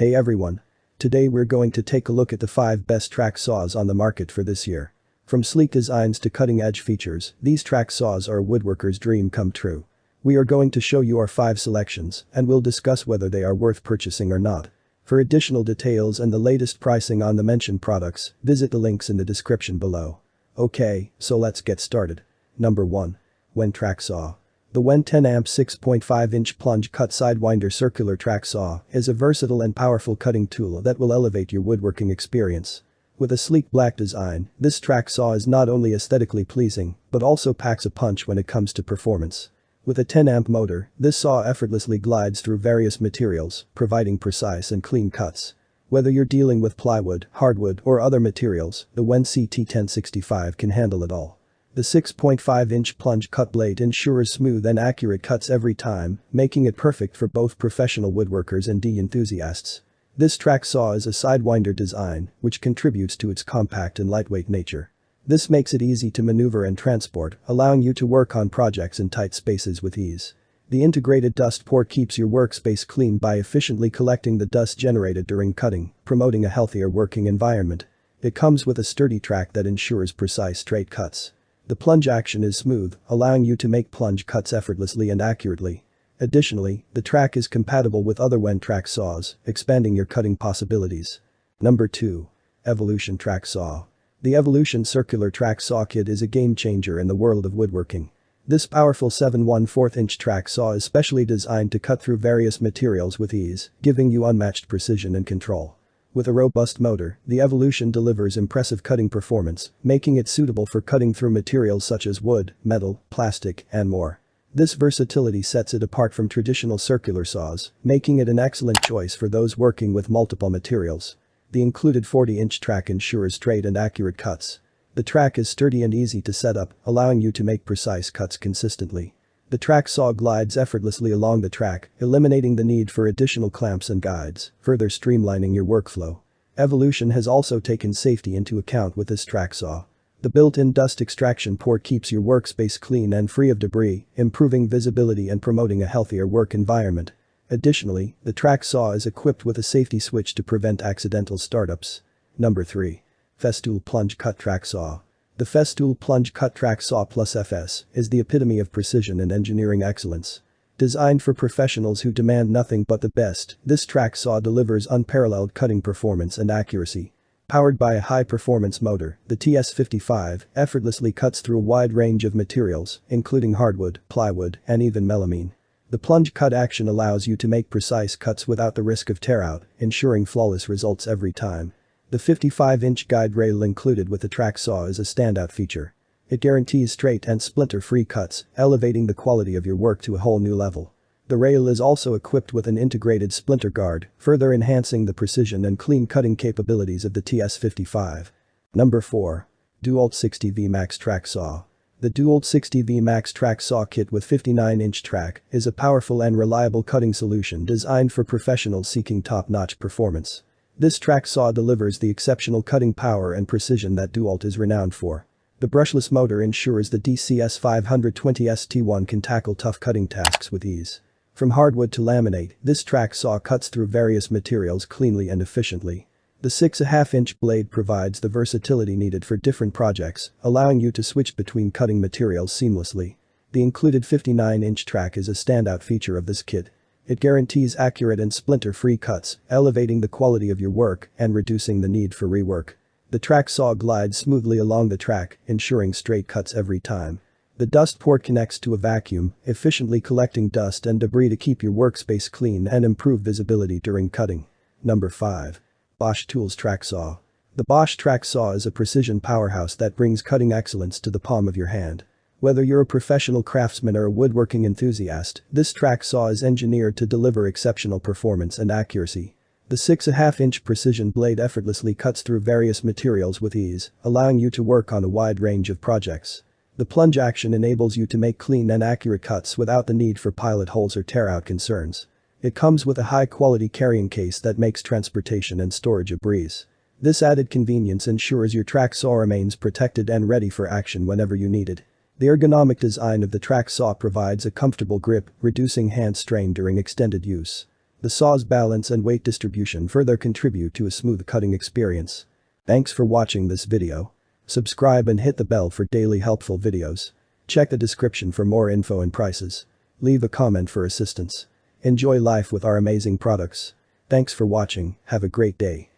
Hey everyone. Today we're going to take a look at the 5 best track saws on the market for this year. From sleek designs to cutting-edge features, these track saws are a woodworker's dream come true. We are going to show you our 5 selections and we'll discuss whether they are worth purchasing or not. For additional details and the latest pricing on the mentioned products, visit the links in the description below. Okay, so let's get started. Number 1. Wen Track Saw. The Wen 10-amp 6.5-inch plunge cut sidewinder circular track saw is a versatile and powerful cutting tool that will elevate your woodworking experience. With a sleek black design, this track saw is not only aesthetically pleasing, but also packs a punch when it comes to performance. With a 10-amp motor, this saw effortlessly glides through various materials, providing precise and clean cuts. Whether you're dealing with plywood, hardwood, or other materials, the Wen CT1065 can handle it all. The 6.5-inch plunge cut blade ensures smooth and accurate cuts every time, making it perfect for both professional woodworkers and enthusiasts. This track saw is a sidewinder design, which contributes to its compact and lightweight nature. This makes it easy to maneuver and transport, allowing you to work on projects in tight spaces with ease. The integrated dust port keeps your workspace clean by efficiently collecting the dust generated during cutting, promoting a healthier working environment. It comes with a sturdy track that ensures precise straight cuts. The plunge action is smooth, allowing you to make plunge cuts effortlessly and accurately. Additionally, the track is compatible with other Wen track saws, expanding your cutting possibilities. Number 2. Evolution Track Saw. The Evolution Circular Track Saw Kit is a game changer in the world of woodworking. This powerful 7/1/4-inch track saw is specially designed to cut through various materials with ease, giving you unmatched precision and control. With a robust motor, the Evolution delivers impressive cutting performance, making it suitable for cutting through materials such as wood, metal, plastic, and more. This versatility sets it apart from traditional circular saws, making it an excellent choice for those working with multiple materials. The included 40-inch track ensures straight and accurate cuts. The track is sturdy and easy to set up, allowing you to make precise cuts consistently. The track saw glides effortlessly along the track, eliminating the need for additional clamps and guides, further streamlining your workflow. Evolution has also taken safety into account with this track saw. The built-in dust extraction port keeps your workspace clean and free of debris, improving visibility and promoting a healthier work environment. Additionally, the track saw is equipped with a safety switch to prevent accidental startups. Number 3. Festool Plunge Cut Track Saw. The Festool Plunge Cut Track Saw Plus FS is the epitome of precision and engineering excellence. Designed for professionals who demand nothing but the best, this track saw delivers unparalleled cutting performance and accuracy. Powered by a high-performance motor, the TS55 effortlessly cuts through a wide range of materials, including hardwood, plywood, and even melamine. The plunge cut action allows you to make precise cuts without the risk of tear-out, ensuring flawless results every time. The 55-inch guide rail included with the track saw is a standout feature. It guarantees straight and splinter-free cuts, elevating the quality of your work to a whole new level. The rail is also equipped with an integrated splinter guard, further enhancing the precision and clean cutting capabilities of the TS55. Number 4. DeWalt 60V Max Track Saw. The DeWalt 60V Max Track Saw Kit with 59-inch track is a powerful and reliable cutting solution designed for professionals seeking top-notch performance. This track saw delivers the exceptional cutting power and precision that DeWalt is renowned for. The brushless motor ensures the DCS 520ST1 can tackle tough cutting tasks with ease. From hardwood to laminate, this track saw cuts through various materials cleanly and efficiently. The 6.5-inch blade provides the versatility needed for different projects, allowing you to switch between cutting materials seamlessly. The included 59-inch track is a standout feature of this kit. It guarantees accurate and splinter-free cuts, elevating the quality of your work and reducing the need for rework. The track saw glides smoothly along the track, ensuring straight cuts every time. The dust port connects to a vacuum, efficiently collecting dust and debris to keep your workspace clean and improve visibility during cutting. Number 5. Bosch Tools Track Saw. The Bosch track saw is a precision powerhouse that brings cutting excellence to the palm of your hand. Whether you're a professional craftsman or a woodworking enthusiast, this track saw is engineered to deliver exceptional performance and accuracy. The 6.5-inch precision blade effortlessly cuts through various materials with ease, allowing you to work on a wide range of projects. The plunge action enables you to make clean and accurate cuts without the need for pilot holes or tear-out concerns. It comes with a high-quality carrying case that makes transportation and storage a breeze. This added convenience ensures your track saw remains protected and ready for action whenever you need it. The ergonomic design of the track saw provides a comfortable grip, reducing hand strain during extended use. The saw's balance and weight distribution further contribute to a smooth cutting experience. Thanks for watching this video. Subscribe and hit the bell for daily helpful videos. Check the description for more info and prices. Leave a comment for assistance. Enjoy life with our amazing products. Thanks for watching, have a great day.